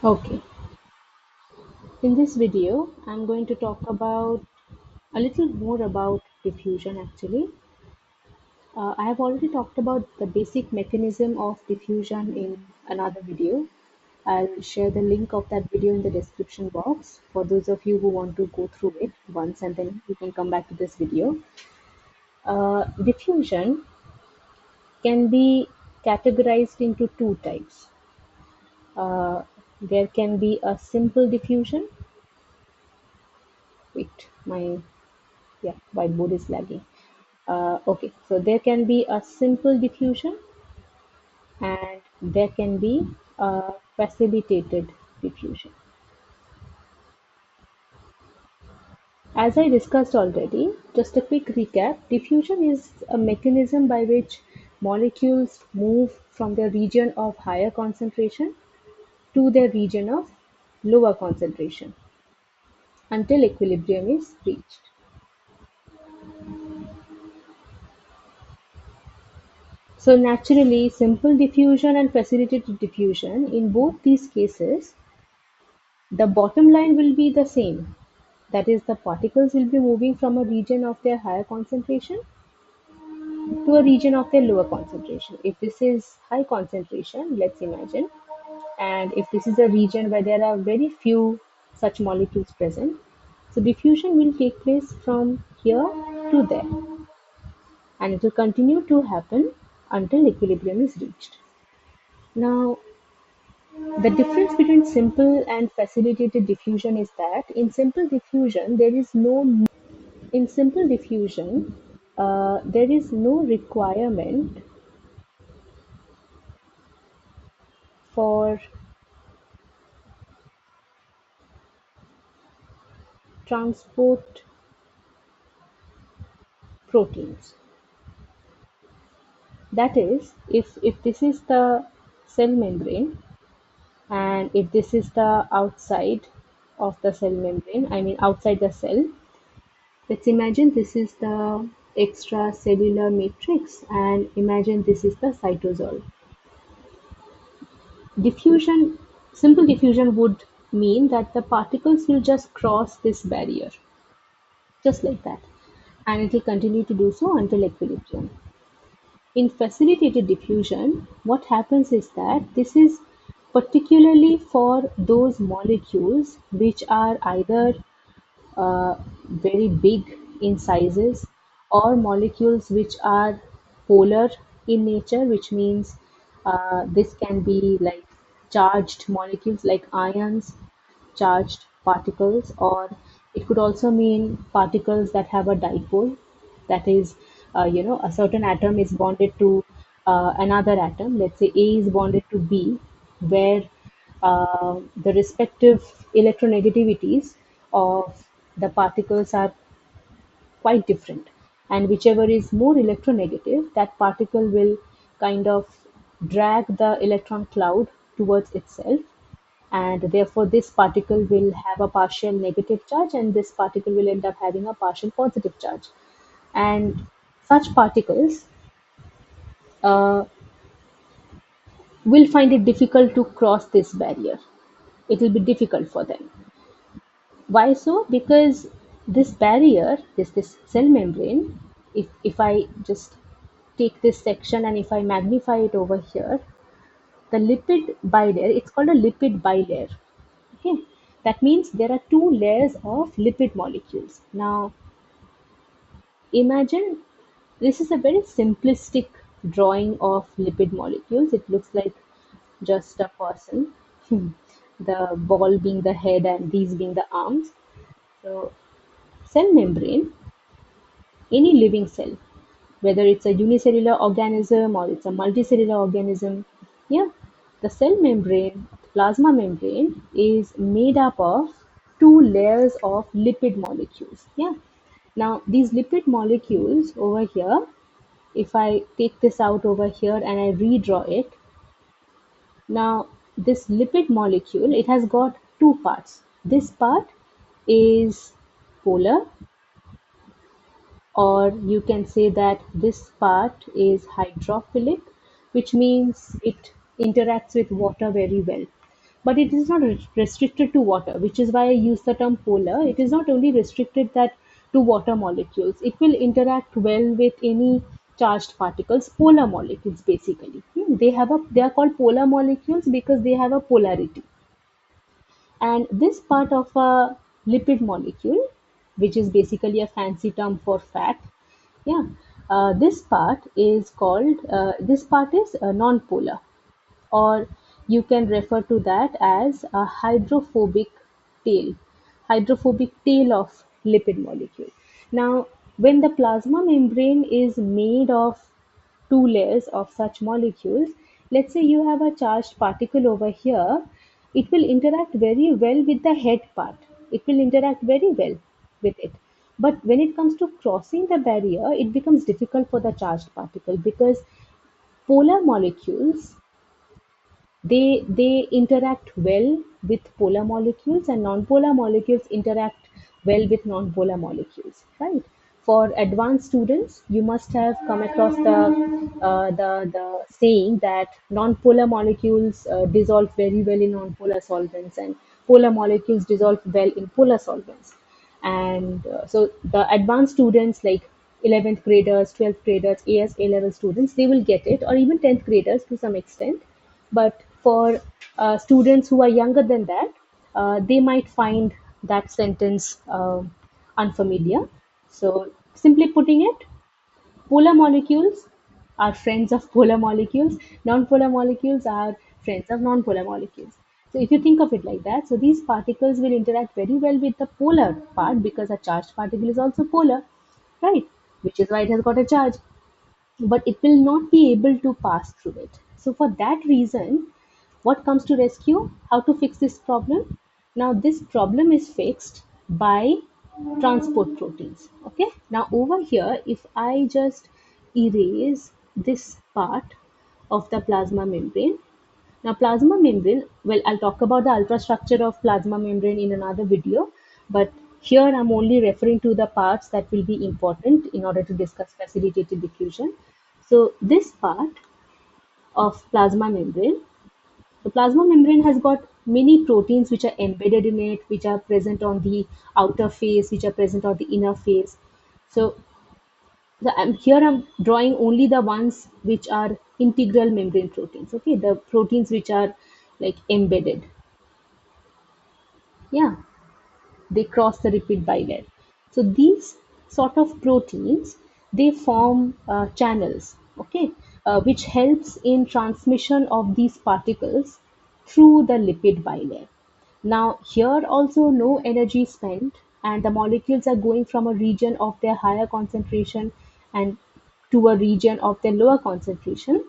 Okay, in this video, I'm going to talk about a little more about diffusion actually. I have already talked about the basic mechanism of diffusion in another video. I'll share the link of that video in the description box for those of you who want to go through it once and then you can come back to this video. Diffusion can be categorized into two types. Uh, there can be a simple diffusion. Wait, my whiteboard is lagging. Okay, so there can be a simple diffusion and there can be a facilitated diffusion. As I discussed already, just a quick recap, diffusion is a mechanism by which molecules move from their region of higher concentration to their region of lower concentration until equilibrium is reached. So naturally, simple diffusion and facilitated diffusion, in both these cases, the bottom line will be the same. That is, the particles will be moving from a region of their higher concentration to a region of their lower concentration. If this is high concentration, let's imagine, and if this is a region where there are very few such molecules present, so diffusion will take place from here to there, and it will continue to happen until equilibrium is reached. Now, the difference between simple and facilitated diffusion is that in simple diffusion, there is no requirement for transport proteins. That is, if this is the cell membrane and if this is the outside of the cell membrane, I mean outside the cell, let's imagine this is the extracellular matrix and imagine this is the cytosol. Diffusion, simple diffusion would mean that the particles will just cross this barrier, just like that, and it will continue to do so until equilibrium. In facilitated diffusion, what happens is that this is particularly for those molecules which are either very big in sizes or molecules which are polar in nature, which means this can be like charged molecules like ions, charged particles, or it could also mean particles that have a dipole. That is, a certain atom is bonded to another atom. Let's say A is bonded to B, where the respective electronegativities of the particles are quite different. And whichever is more electronegative, that particle will kind of drag the electron cloud towards itself. And therefore, this particle will have a partial negative charge, and this particle will end up having a partial positive charge. And such particles uh, will find it difficult to cross this barrier. It will be difficult for them. Why so? Because this barrier, this cell membrane, if I just take this section and if I magnify it over here, the lipid bilayer, it's called a lipid bilayer. Okay, that means there are two layers of lipid molecules. Now, imagine this is a very simplistic drawing of lipid molecules. It looks like just a person, the ball being the head and these being the arms. So, cell membrane, any living cell, whether it's a unicellular organism or it's a multicellular organism, yeah, the cell membrane, plasma membrane is made up of two layers of lipid molecules. Yeah. Now, these lipid molecules over here, if I take this out over here and I redraw it, now this lipid molecule, it has got two parts. This part is polar, or you can say that this part is hydrophilic, which means it interacts with water very well. but it is not restricted to water, which is why I use the term polar. It is not only restricted that to water molecules. It will interact well with any charged particles, polar molecules basically. They are called polar molecules because they have a polarity. And this part of a lipid molecule, which is basically a fancy term for fat, yeah, this part is non-polar, or you can refer to that as a tail, hydrophobic tail of lipid molecule. Now, when the plasma membrane is made of two layers of such molecules, let's say you have a charged particle over here, it will interact very well with the head part. It will interact very well with it. But when it comes to crossing the barrier, it becomes difficult for the charged particle because polar molecules, they interact well with polar molecules, and non-polar molecules interact well with non-polar molecules, right? For advanced students, you must have come across the saying that non-polar molecules dissolve very well in non-polar solvents, and polar molecules dissolve well in polar solvents. And so the advanced students, like 11th graders, 12th graders, as A level students, they will get it, or even 10th graders to some extent. But for students who are younger than that, they might find that sentence unfamiliar. So, simply putting it, polar molecules are friends of polar molecules, non-polar molecules are friends of non-polar molecules. So, if you think of it like that, so these particles will interact very well with the polar part because a charged particle is also polar, right? Which is why it has got a charge, but it will not be able to pass through it. So, for that reason, what comes to rescue? How to fix this problem? Now, this problem is fixed by transport proteins. Okay. Now, over here, if I just erase this part of the plasma membrane, now, plasma membrane, well, I'll talk about the ultrastructure of plasma membrane in another video, but here I'm only referring to the parts that will be important in order to discuss facilitated diffusion. So, this part of plasma membrane, the plasma membrane has got many proteins which are embedded in it, which are present on the outer face, which are present on the inner face. So, I'm drawing only the ones which are integral membrane proteins. Okay, the proteins which are like embedded. Yeah, they cross the lipid bilayer. So these sort of proteins, they form channels. Okay, which helps in transmission of these particles through the lipid bilayer. Now here also no energy is spent, and the molecules are going from a region of their higher concentration and to a region of their lower concentration,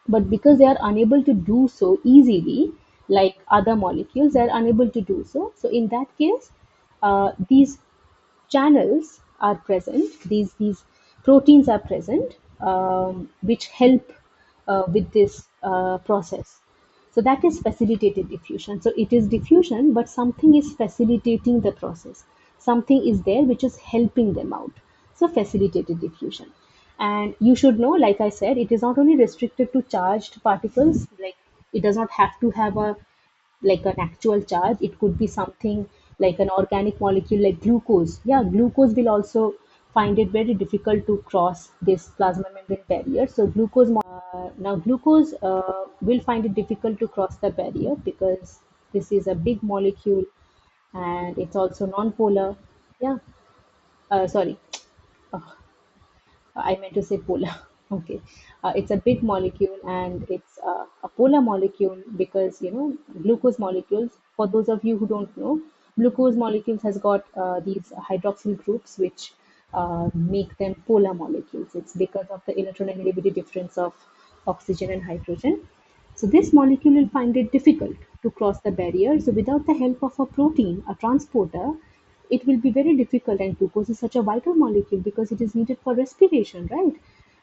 but because they are unable to do so easily like other molecules, they are unable to do so. So in that case, these channels are present, these proteins are present, which help with this process. So that is facilitated diffusion. So it is diffusion, but something is facilitating the process. Something is there which is helping them out. So facilitated diffusion. And you should know, like I said, it is not only restricted to charged particles, like it does not have to have a like an actual charge. It could be something like an organic molecule like glucose. Yeah, glucose will also find it very difficult to cross this plasma membrane barrier. So glucose will find it difficult to cross the barrier because this is a big molecule and it's also non-polar. Yeah, sorry. I meant to say polar. Okay. It's a big molecule and it's a polar molecule because, glucose molecules, for those of you who don't know, glucose molecules has got these hydroxyl groups which make them polar molecules. It's because of the electronegativity difference of oxygen and hydrogen. So this molecule will find it difficult to cross the barrier. So without the help of a protein, a transporter, it will be very difficult. And glucose is such a vital molecule because it is needed for respiration, right?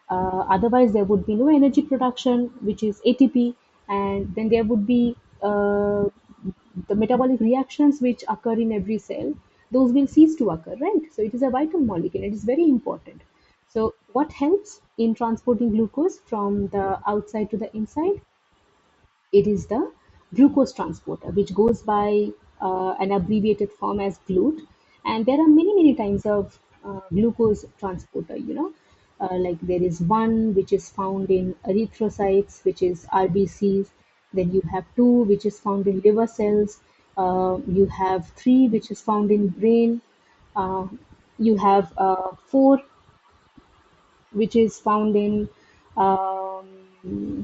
Otherwise, there would be no energy production, which is ATP, and then there would be the metabolic reactions which occur in every cell. Those will cease to occur, right? So it is a vital molecule. It is very important. So what helps in transporting glucose from the outside to the inside? It is the glucose transporter, which goes by an abbreviated form as GLUT. And there are many, many types of glucose transporter, like there is one which is found in erythrocytes, which is RBCs. Then you have two, which is found in liver cells. You have three, which is found in brain. Uh, you have four, which is found in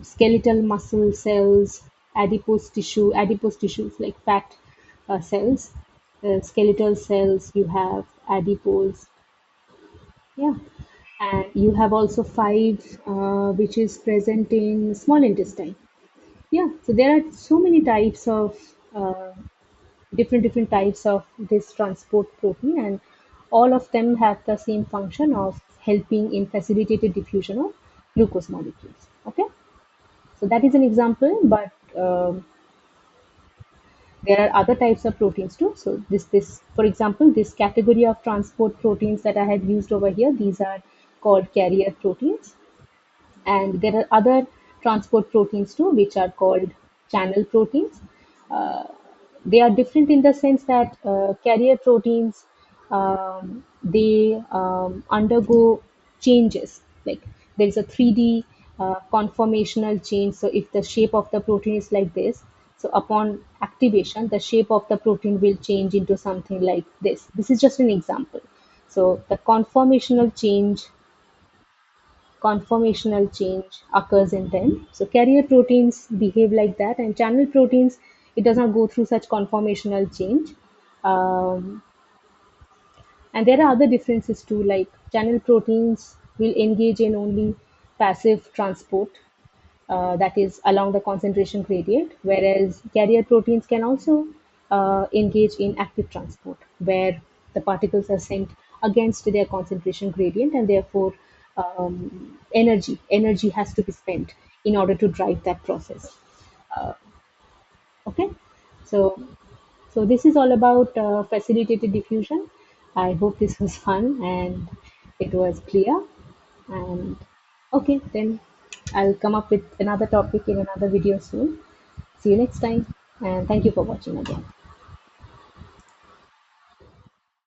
skeletal muscle cells, adipose tissues like fat cells, skeletal cells. You have adipose, yeah, and you have also five, which is present in small intestine. Yeah, so there are so many types of different types of this transport protein, and all of them have the same function of helping in facilitated diffusion of glucose molecules. Okay, so that is an example, but there are other types of proteins too. So this for example, this category of transport proteins that I had used over here, these are called carrier proteins. And there are other transport proteins too, which are called channel proteins. Uh, they are different in the sense that carrier proteins, they undergo changes. Like there is a 3D conformational change. So if the shape of the protein is like this, so upon activation, the shape of the protein will change into something like this. This is just an example. So the conformational change occurs in them. So carrier proteins behave like that, and channel proteins, it does not go through such conformational change. Um, and there are other differences too, like channel proteins will engage in only passive transport, that is along the concentration gradient, whereas carrier proteins can also engage in active transport, where the particles are sent against their concentration gradient, and therefore energy has to be spent in order to drive that process. Uh, okay, so this is all about facilitated diffusion. I hope this was fun and it was clear. And okay, then I'll come up with another topic in another video soon. See you next time, and thank you for watching again.